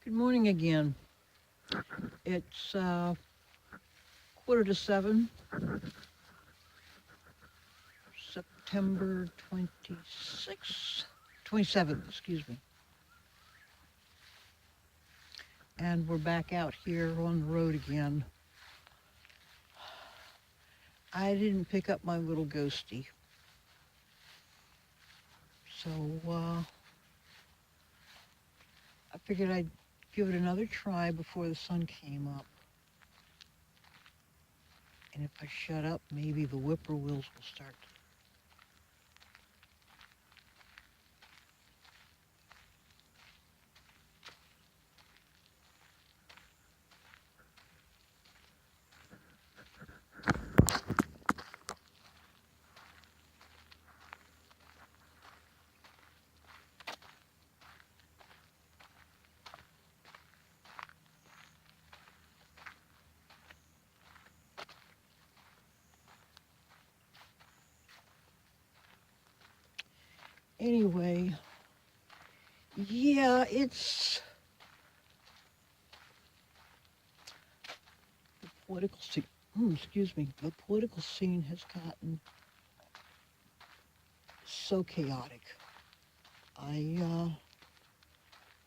Good morning again. It's 6:45, September 26th, 27th, excuse me. And we're back out here on the road again. I didn't pick up my little ghosty. So I figured I'd give it another try before the sun came up. And if I shut up, maybe the whippoorwills will start. Anyway, yeah, it's the political scene. Excuse me. The political scene has gotten so chaotic. I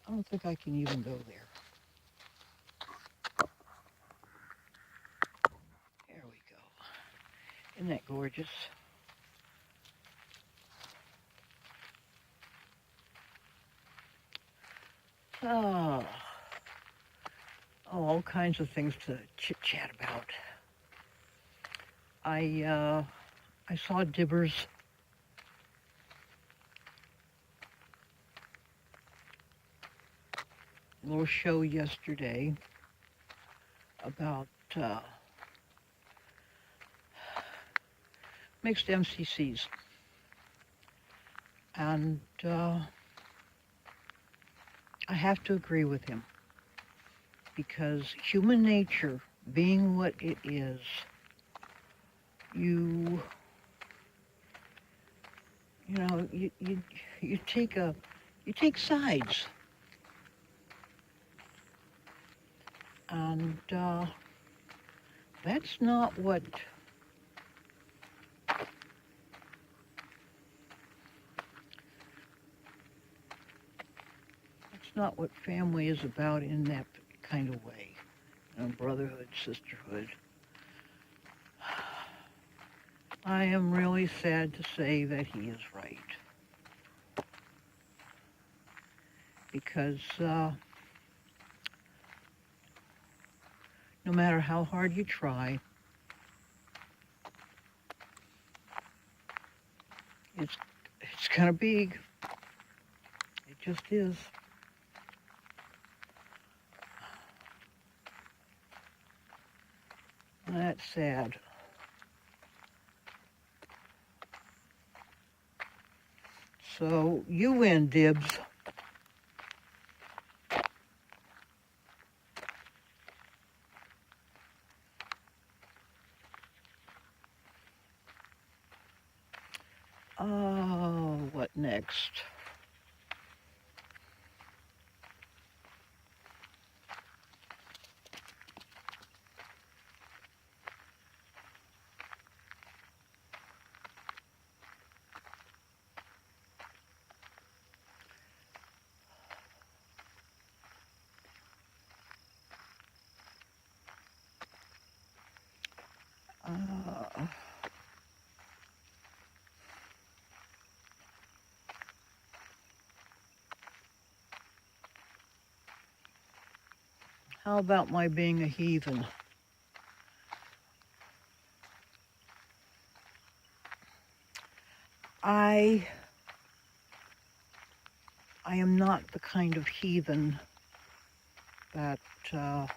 don't think I can even go there. There we go. Isn't that gorgeous? Oh, all kinds of things to chit-chat about. I saw Dibber's little show yesterday about mixed MCCs. And I have to agree with him because human nature being what it is, you know, you take sides. And that's not what family is about in that kind of way. You know, brotherhood, sisterhood. I am really sad to say that he is right. Because no matter how hard you try, it's kind of big. It just is. That's sad. So you win, Dibs. Oh, what next? How about my being a heathen? I am not the kind of heathen that I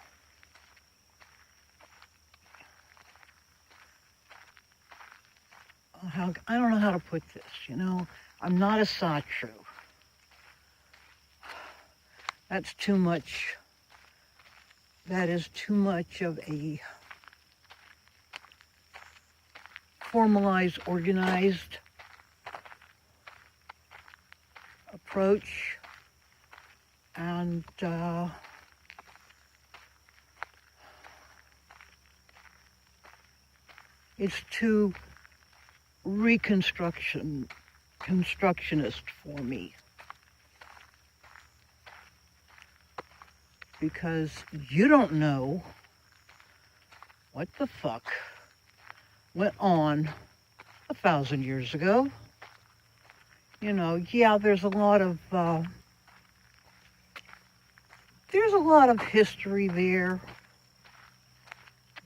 don't know how to put this, you know. I'm not a satru. That's too much. That is too much of a formalized, organized approach. And It's too constructionist for me. Because you don't know what the fuck went on 1,000 years ago. You know, yeah, there's a lot of history there,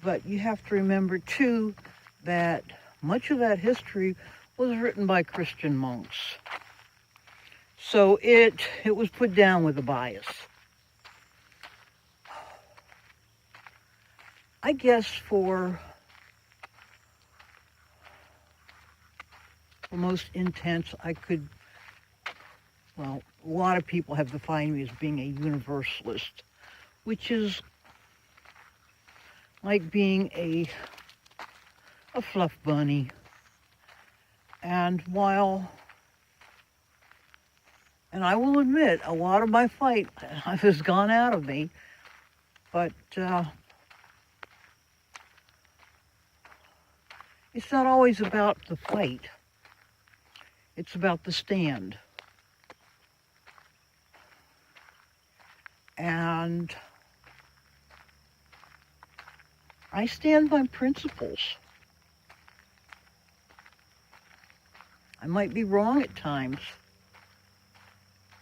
but you have to remember too that much of that history was written by Christian monks. So it was put down with a bias. I guess for the most intense, a lot of people have defined me as being a universalist, which is like being a fluff bunny. And I will admit, a lot of my fight has gone out of me, but it's not always about the fight. It's about the stand. And I stand by principles. I might be wrong at times,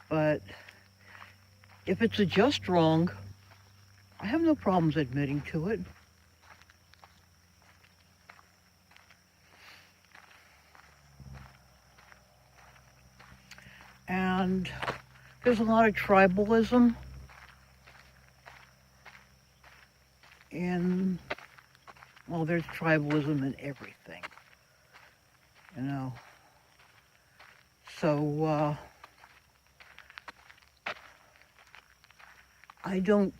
but if it's a just wrong, I have no problems admitting to it. And there's a lot of tribalism there's tribalism in everything, you know. So I don't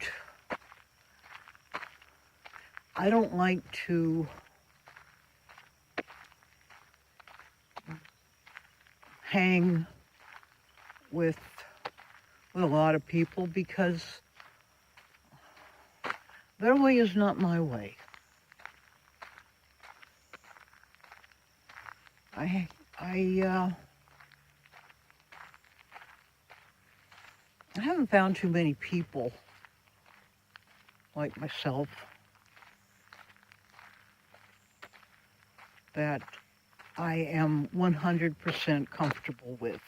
like to hang with a lot of people because their way is not my way. I haven't found too many people like myself that I am 100% comfortable with.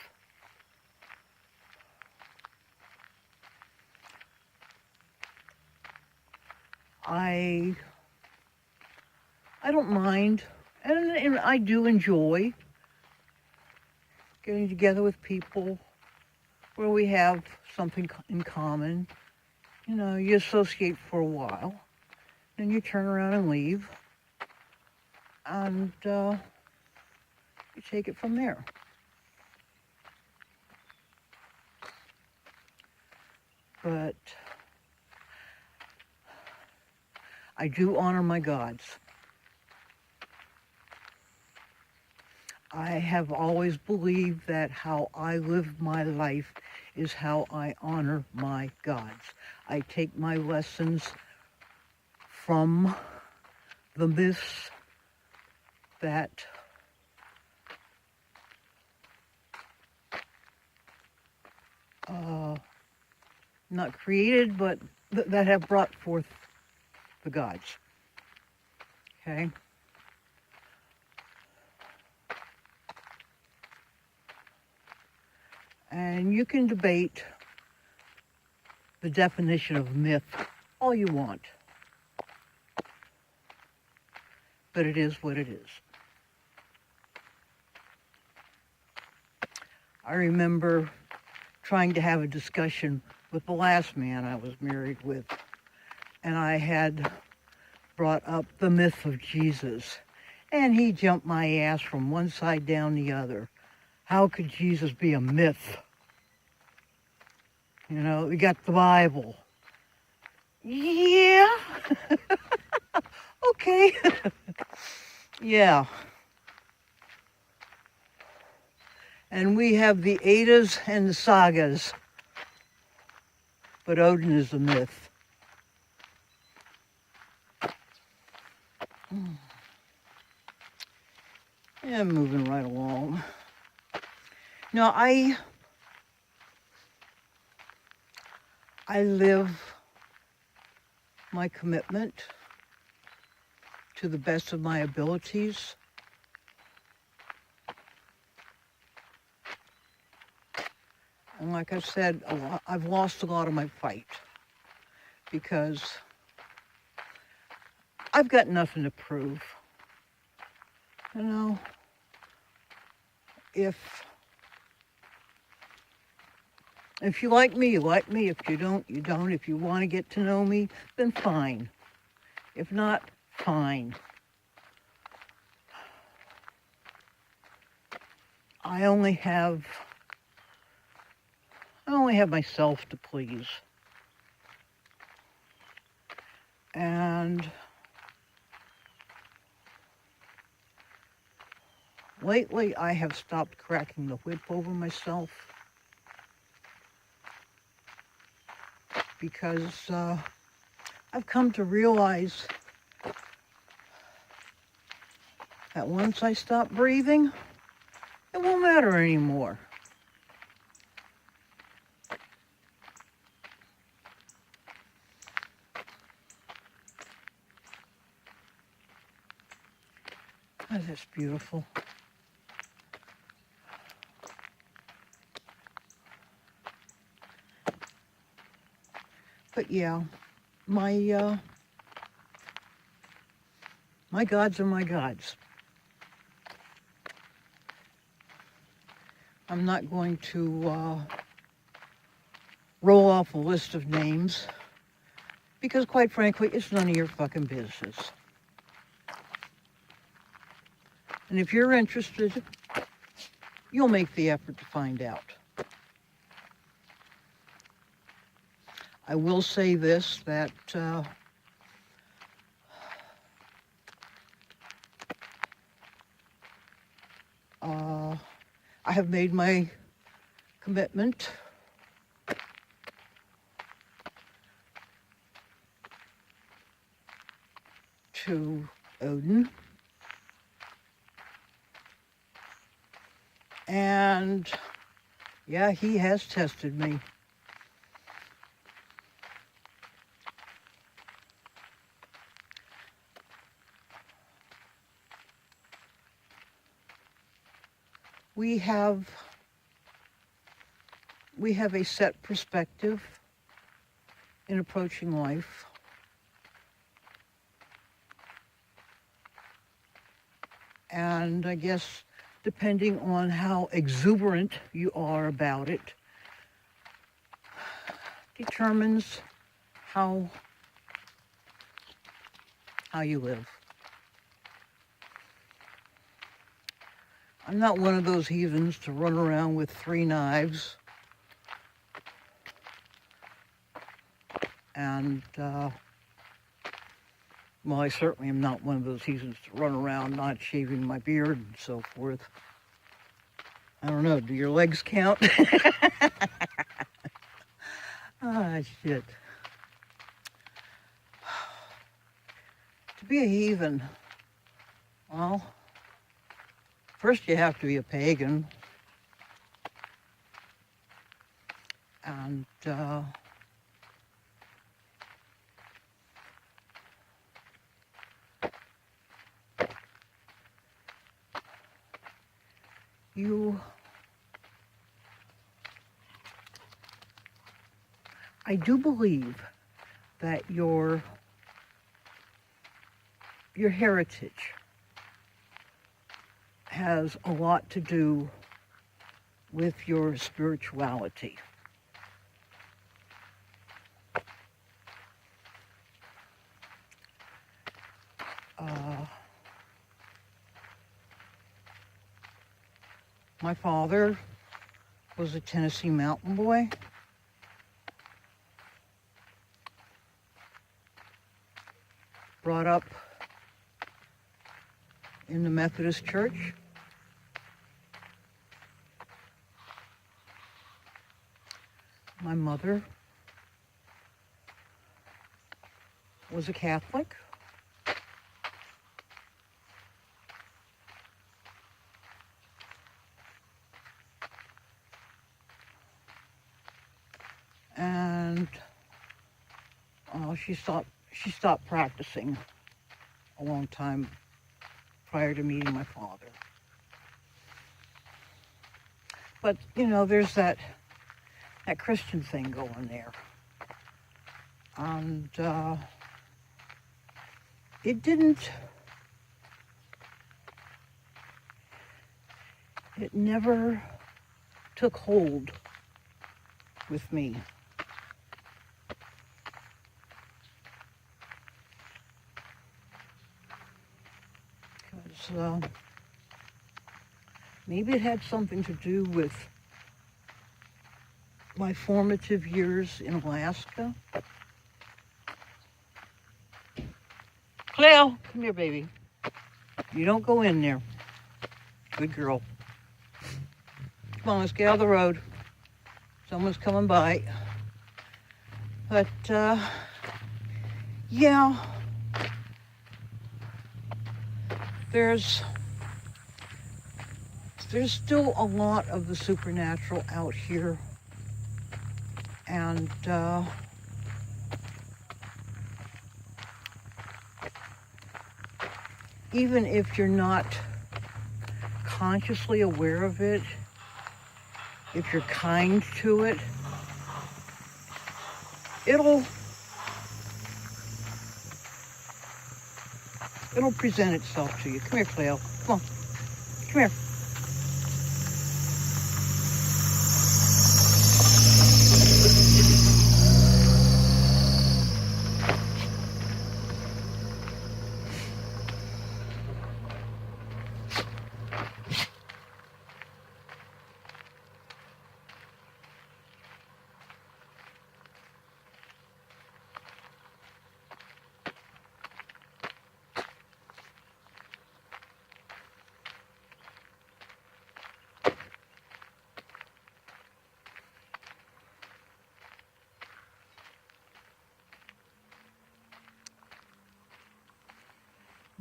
I don't mind, and I do enjoy getting together with people where we have something in common. You know, you associate for a while, then you turn around and leave, and you take it from there. But I do honor my gods. I have always believed that how I live my life is how I honor my gods. I take my lessons from the myths that not created, but that have brought forth the gods. Okay? And you can debate the definition of myth all you want, but it is what it is. I remember trying to have a discussion with the last man I was married with, and I had brought up the myth of Jesus, and he jumped my ass from one side down the other. How could Jesus be a myth? You know, we got the Bible. Yeah. Okay. Yeah. And we have the Eddas and the sagas. But Odin is a myth. And moving right along. Now, I live my commitment to the best of my abilities. And like I said, I've lost a lot of my fight because I've got nothing to prove. You know, if you like me, you like me. If you don't, you don't. If you want to get to know me, then fine. If not, fine. I only have myself to please. And lately I have stopped cracking the whip over myself because I've come to realize that once I stop breathing, it won't matter anymore. Oh, that's beautiful. But yeah, my gods are my gods. I'm not going to roll off a list of names because, quite frankly, it's none of your fucking business. And if you're interested, you'll make the effort to find out. I will say this, that I have made my commitment to Odin. And yeah, he has tested me. We have a set perspective in approaching life. And I guess depending on how exuberant you are about it, determines how you live. I'm not one of those heathens to run around with 3 knives. And, well, I certainly am not one of those heathens to run around not shaving my beard and so forth. I don't know, do your legs count? Ah, shit. To be a heathen, well, first you have to be a pagan. And, I do believe that your heritage has a lot to do with your spirituality. My father was a Tennessee mountain boy. Brought up in the Methodist Church. My mother was a Catholic. and she stopped practicing a long time prior to meeting my father. But there's that Christian thing going there, and it never took hold with me. Because maybe it had something to do with my formative years in Alaska. Cleo, come here, baby. You don't go in there. Good girl. Come on, let's get out of the road. Someone's coming by. But, yeah, there's still a lot of the supernatural out here. And, even if you're not consciously aware of it, if you're kind to it, it'll present itself to you. Come here, Cleo. Come on. Come here.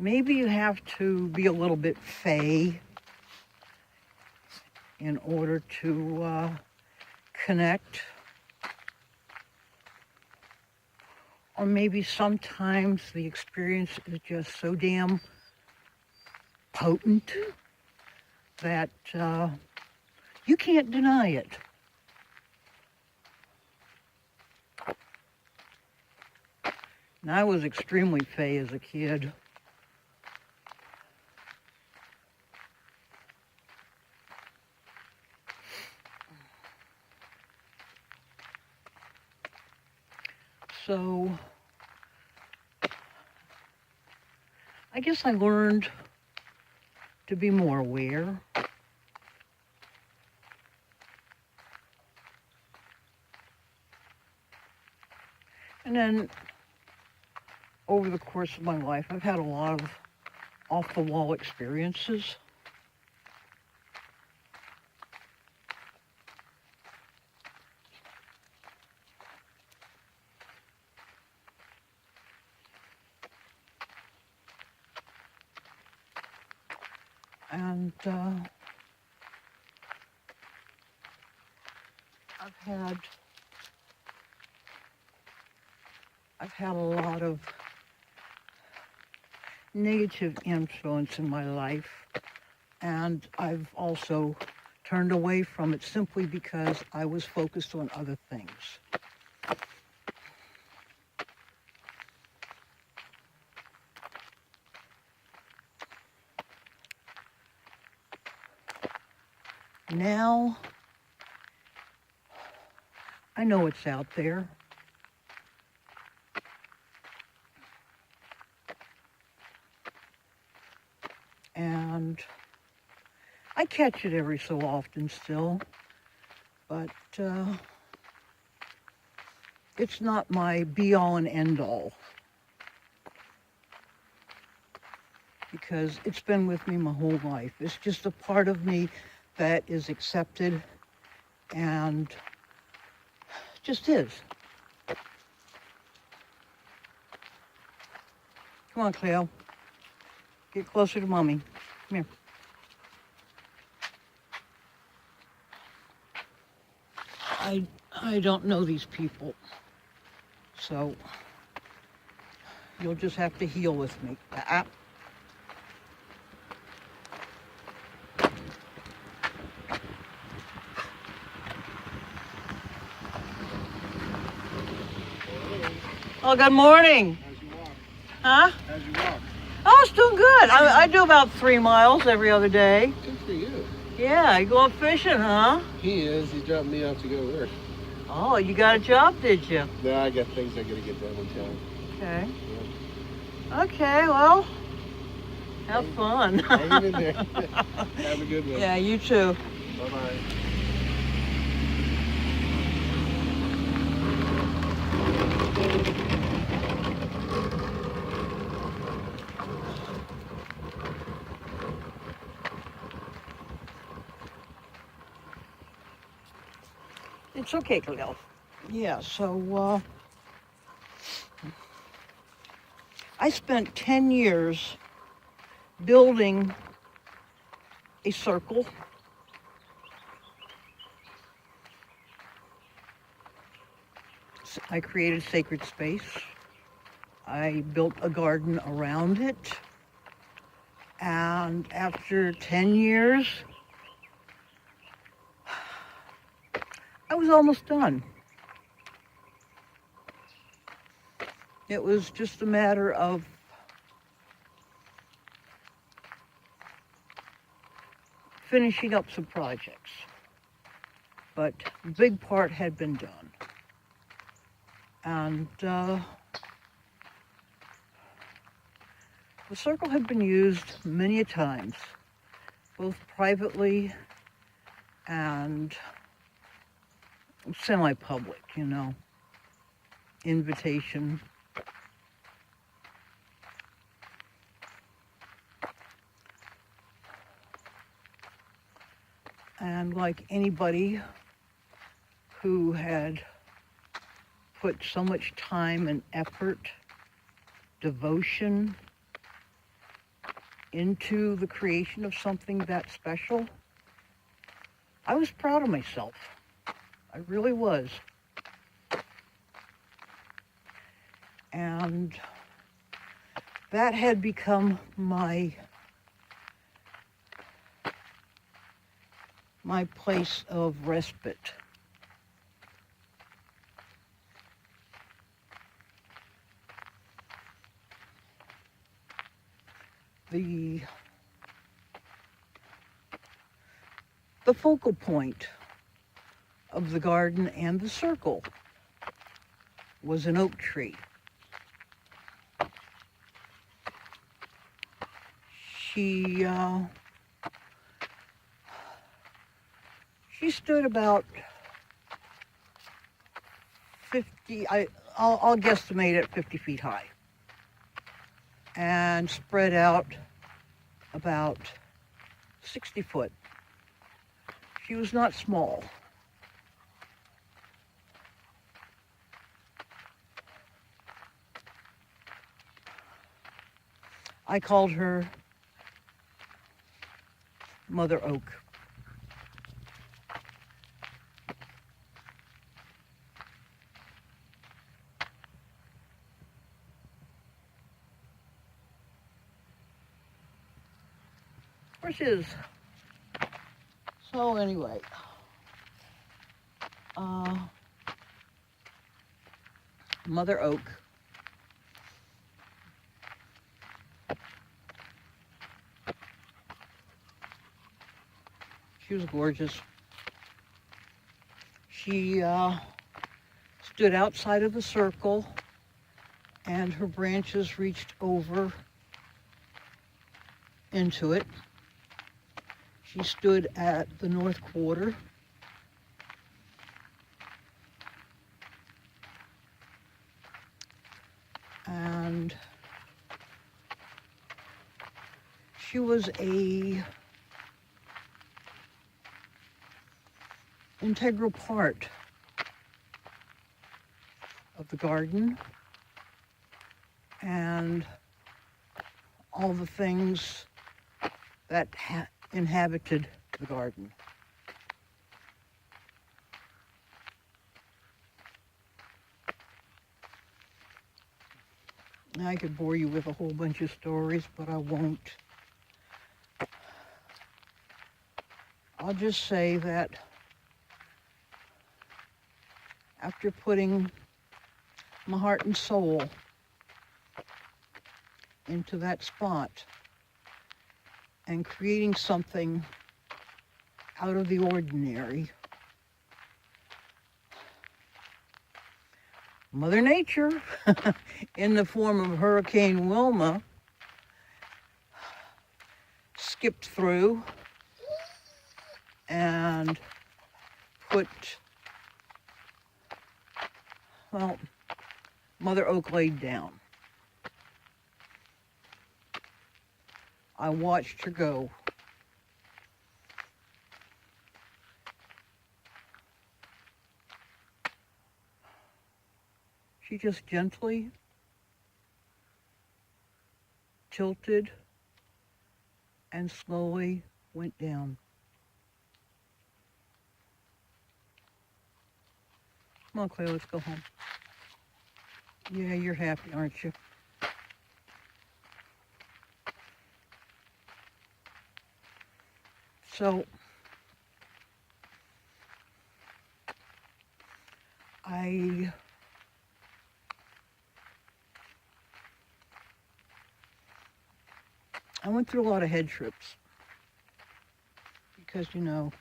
Maybe you have to be a little bit fey in order to connect. Or maybe sometimes the experience is just so damn potent that you can't deny it. And I was extremely fey as a kid. So I guess I learned to be more aware. And then over the course of my life, I've had a lot of off-the-wall experiences. And I've had a lot of negative influence in my life, and I've also turned away from it simply because I was focused on other things. Now, I know it's out there. And I catch it every so often still, but it's not my be-all and end-all, because it's been with me my whole life. It's just a part of me that is accepted and just is. Come on, Cleo. Get closer to Mommy. Come here. I don't know these people. So you'll just have to heal with me. Oh, good morning. How's your walk? Huh? How's your walk? Oh, it's doing good. I do about 3 miles every other day. Good for you. Yeah, you go up fishing, huh? He is. He dropped me off to go work. Oh, you got a job, did you? No, I got things I gotta get done in town. Okay. Yeah. Okay, well, have fun. Hang in there. Have a good one. Yeah, you too. Bye-bye. It's okay, Khalil. Yeah, so I spent 10 years building a circle. I created sacred space. I built a garden around it. And after 10 years, I was almost done. It was just a matter of finishing up some projects. But the big part had been done. And the circle had been used many a times, both privately and semi-public, you know, invitation. And like anybody who had put so much time and effort, devotion into the creation of something that special, I was proud of myself. I really was. And that had become my place of respite. The focal point of the garden and the circle was an oak tree. She stood about 50, I'll guesstimate at 50 feet high, and spread out about 60 foot. She was not small. I called her Mother Oak. Where she is. So anyway, Mother Oak she was gorgeous. She stood outside of the circle, and her branches reached over into it. She stood at the north quarter. And she was a integral part of the garden and all the things that inhabited the garden. I could bore you with a whole bunch of stories, but I won't. I'll just say that after putting my heart and soul into that spot and creating something out of the ordinary, Mother Nature, in the form of Hurricane Wilma, skipped through and put, well, Mother Oak laid down. I watched her go. She just gently tilted and slowly went down. Come on, Claire, let's go home. Yeah, you're happy, aren't you? So, I went through a lot of head trips because, you know,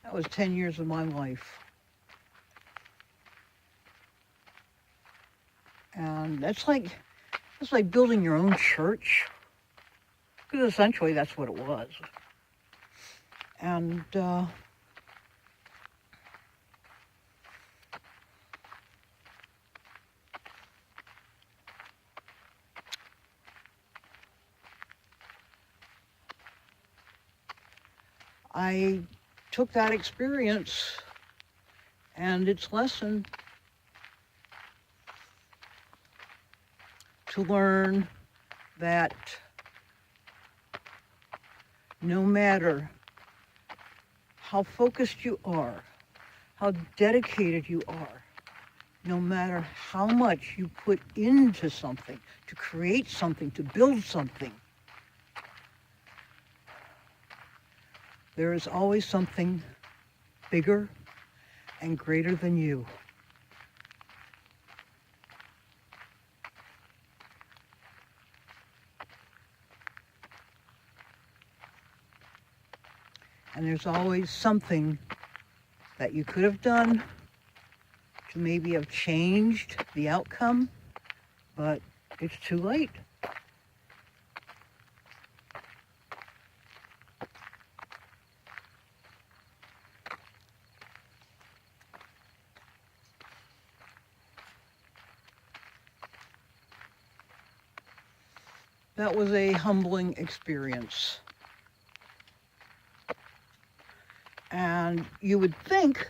that was 10 years of my life. And it's like building your own church, because essentially that's what it was. And I took that experience and its lesson to learn that no matter how focused you are, how dedicated you are, no matter how much you put into something, to create something, to build something, there is always something bigger and greater than you. And there's always something that you could have done to maybe have changed the outcome, but it's too late. That was a humbling experience. And you would think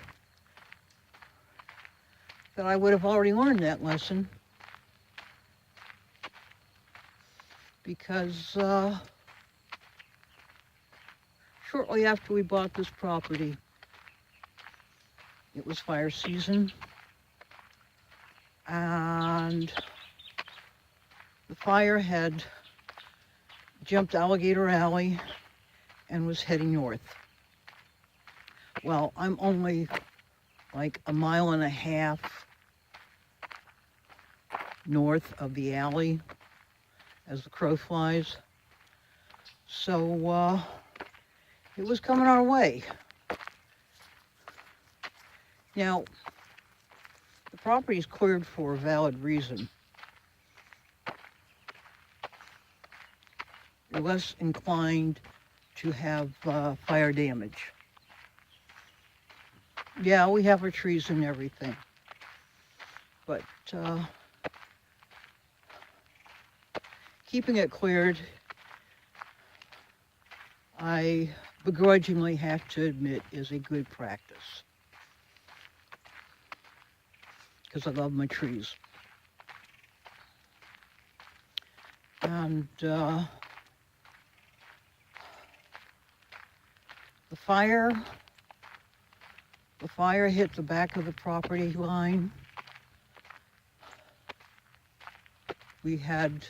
that I would have already learned that lesson, because shortly after we bought this property, it was fire season, and the fire had jumped Alligator Alley and was heading north. Well, I'm only like a mile and a half north of the alley as the crow flies. So it was coming our way. Now, the property is cleared for a valid reason. You're less inclined to have fire damage. Yeah, we have our trees and everything, but keeping it cleared, I begrudgingly have to admit, is a good practice, because I love my trees. And the fire hit the back of the property line, We had,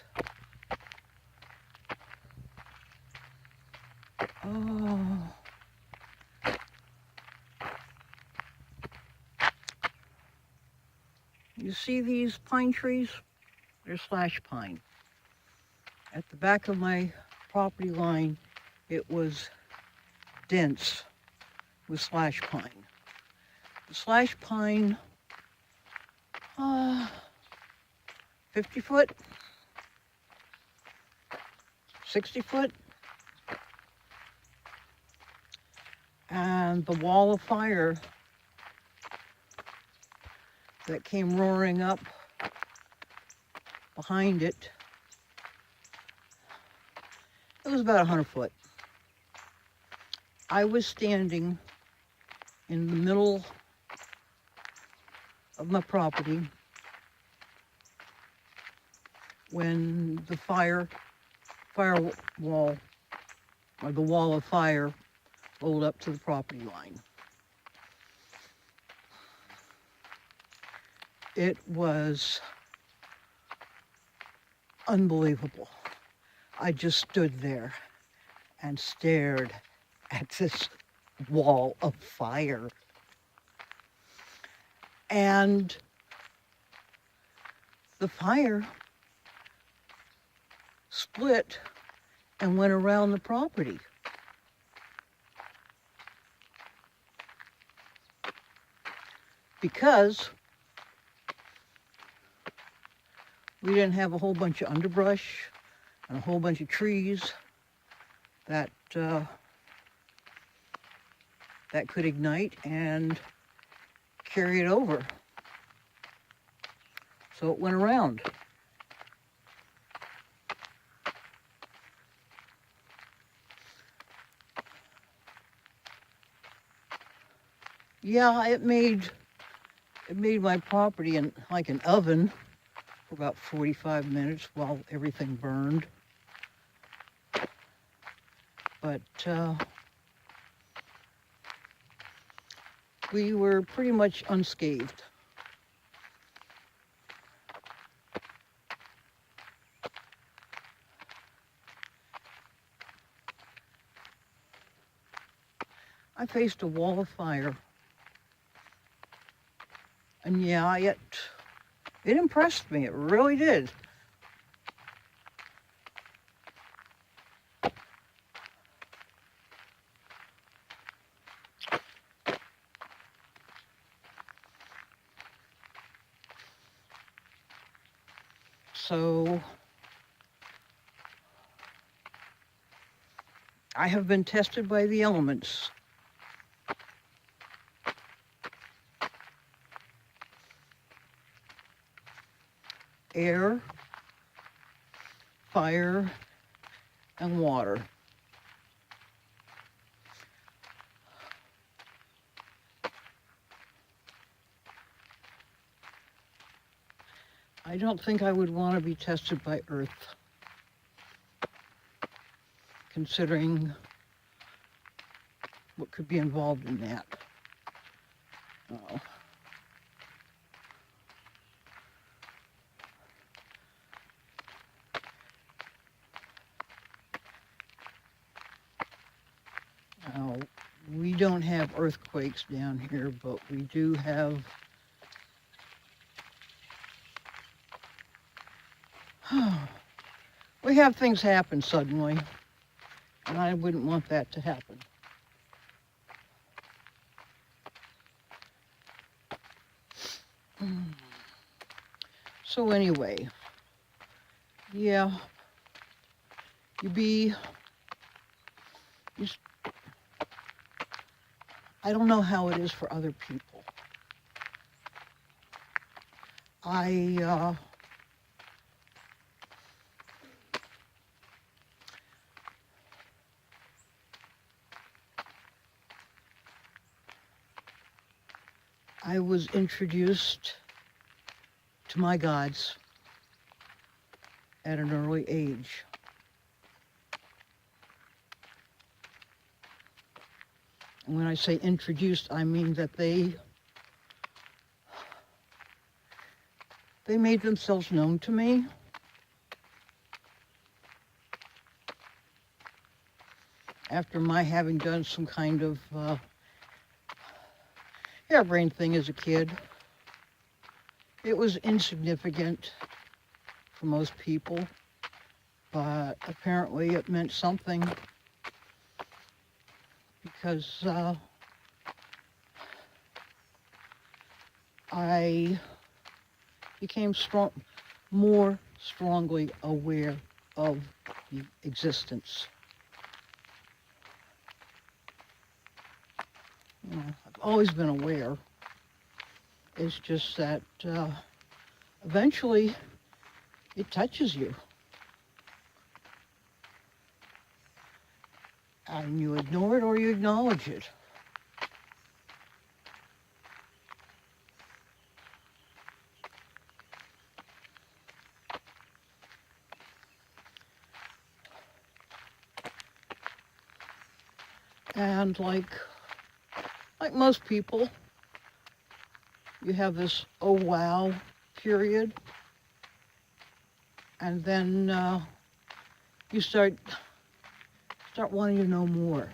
oh, you see these pine trees? They're slash pine. At the back of my property line, it was dense with slash pine. The slash pine, 50 foot, 60 foot, and the wall of fire that came roaring up behind it, it was about 100 foot. I was standing in the middle of my property when the firewall, or the wall of fire, rolled up to the property line. It was unbelievable. I just stood there and stared at this wall of fire. And the fire split and went around the property. Because we didn't have a whole bunch of underbrush and a whole bunch of trees that could ignite and carry it over. So it went around. Yeah, it made my property like an oven for about 45 minutes while everything burned. But we were pretty much unscathed. I faced a wall of fire. And yeah, it impressed me. It really did. So I have been tested by the elements. Air, fire, and water. I don't think I would want to be tested by earth, considering what could be involved in that. Oh. Now, we don't have earthquakes down here, but we do have we have things happen suddenly, and I wouldn't want that to happen. So anyway, yeah, I don't know how it is for other people. I was introduced to my gods at an early age. And when I say introduced, I mean that they made themselves known to me after my having done some kind of harebrained thing as a kid. It was insignificant for most people, but apparently it meant something because I became more strongly aware of the existence. You know, I've always been aware. It's just that eventually it touches you. And you ignore it or you acknowledge it. And like most people, you have this oh wow period, and then you start wanting to know more.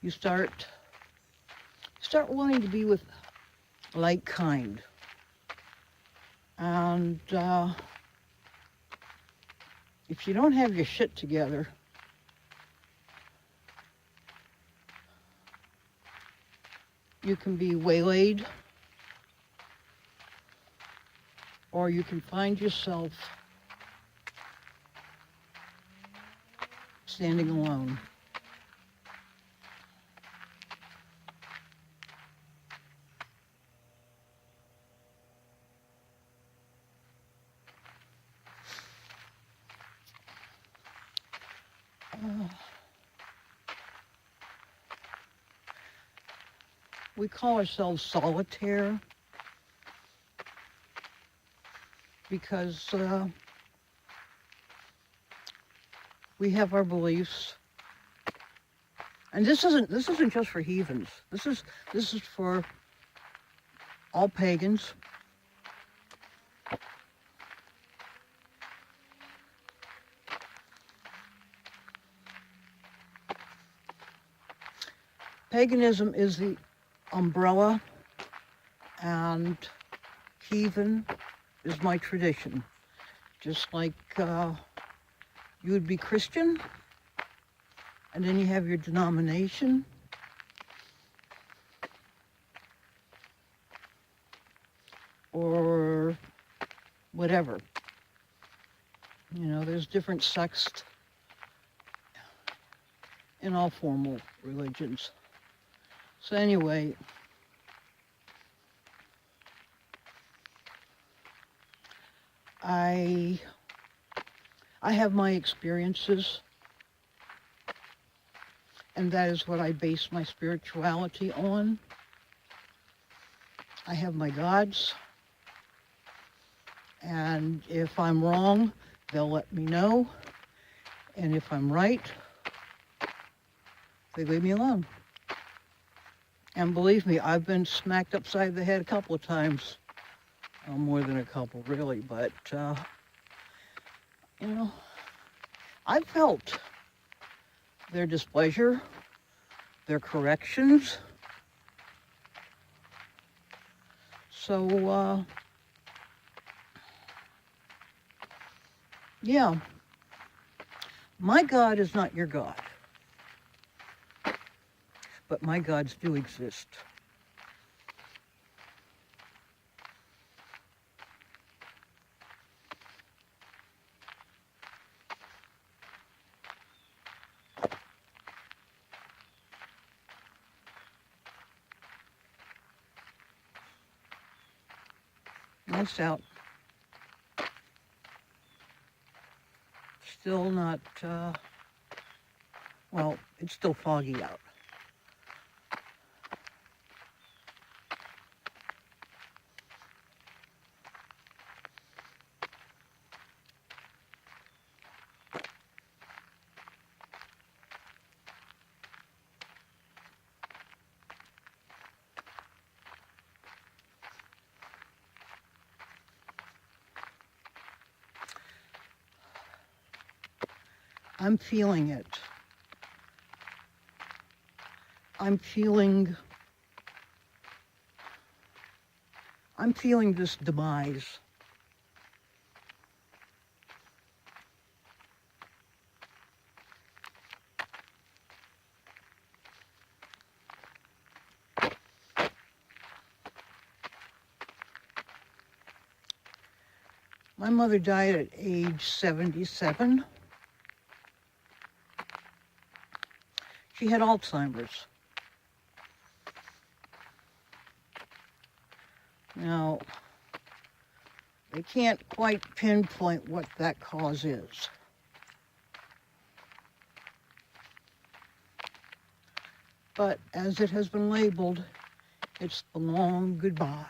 You start wanting to be with like kind, and if you don't have your shit together, you can be waylaid, or you can find yourself standing alone. We call ourselves solitaire because we have our beliefs, and this isn't just for heathens. This is for all pagans. Paganism is the umbrella, and heathen is my tradition. Just like you would be Christian, and then you have your denomination. Or whatever. You know, there's different sects in all formal religions. So anyway, I have my experiences, and that is what I base my spirituality on. I have my gods, and if I'm wrong, they'll let me know, and if I'm right, they leave me alone. And believe me, I've been smacked upside the head a couple of times. Well, more than a couple, really, but, you know, I've felt their displeasure, their corrections. So, yeah, my God is not your God, but my gods do exist. Nice out. Still not, well, it's still foggy out. I'm feeling it. I'm feeling this demise. My mother died at age 77. She had Alzheimer's. Now, they can't quite pinpoint what that cause is. But as it has been labeled, it's the long goodbye.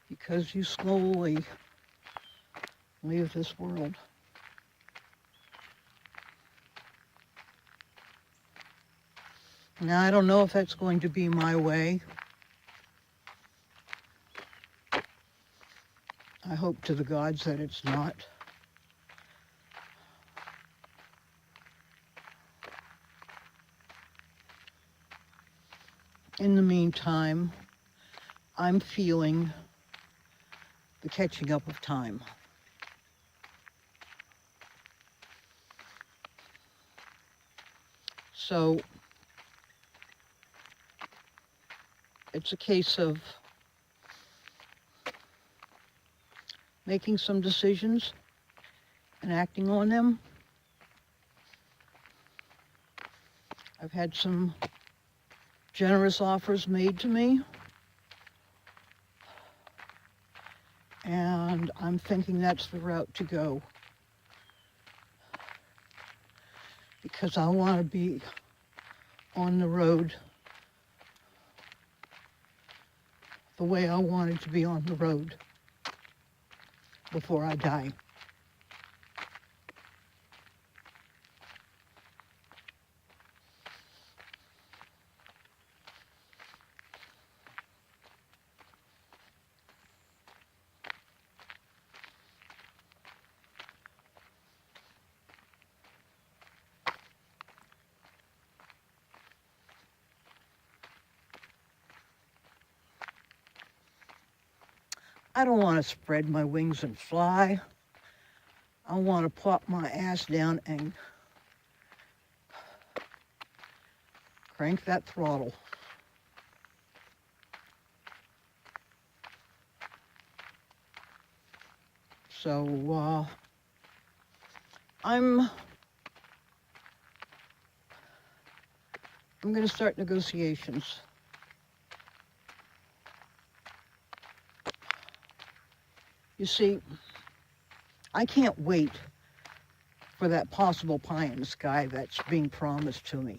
Because you slowly leave this world. Now, I don't know if that's going to be my way. I hope to the gods that it's not. In the meantime, I'm feeling the catching up of time. So it's a case of making some decisions and acting on them. I've had some generous offers made to me, and I'm thinking that's the route to go, because I want to be on the road the way I wanted to be on the road before I die. I don't want to spread my wings and fly. I want to plop my ass down and crank that throttle. So I'm going to start negotiations. You see, I can't wait for that possible pie in the sky that's being promised to me.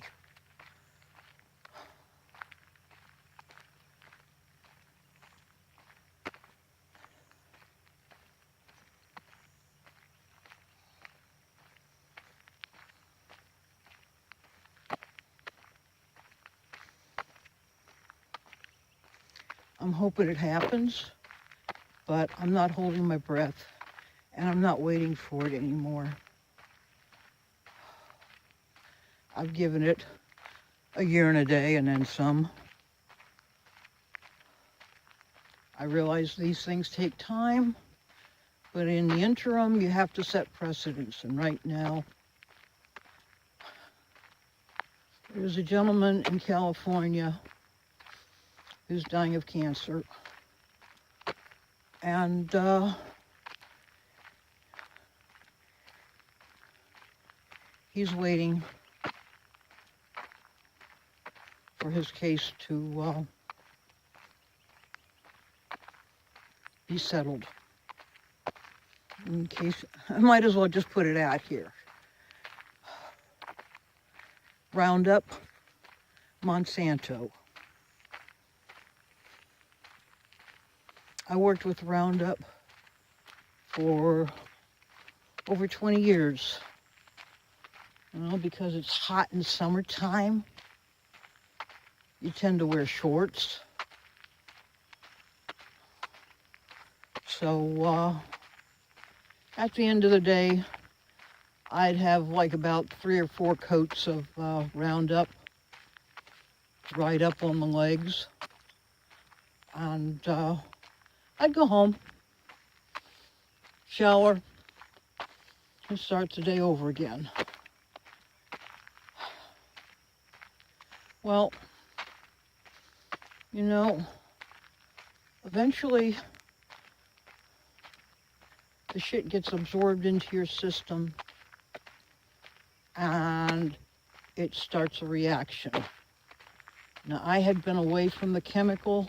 I'm hoping it happens, but I'm not holding my breath, and I'm not waiting for it anymore. I've given it a year and a day and then some. I realize these things take time, but in the interim, you have to set precedents. And right now, there's a gentleman in California who's dying of cancer. And he's waiting for his case to be settled. In case, I might as well just put it out here. Roundup, Monsanto. I worked with Roundup for over 20 years. You know, because it's hot in summertime, you tend to wear shorts. So at the end of the day, I'd have like about 3 or 4 coats of Roundup right up on the legs. And I'd go home, shower, and start the day over again. Well, you know, eventually the shit gets absorbed into your system and it starts a reaction. Now, I had been away from the chemical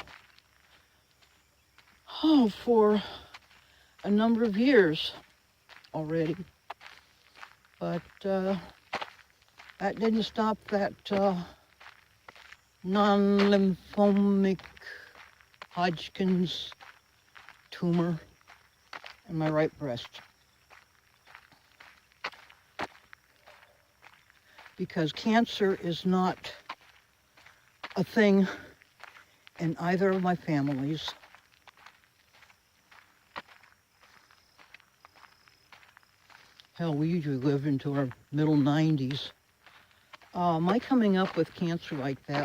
for a number of years already, but that didn't stop that non-lymphomic Hodgkin's tumor in my right breast. Because cancer is not a thing in either of my families. Hell, we usually lived into our middle 90s. My coming up with cancer like that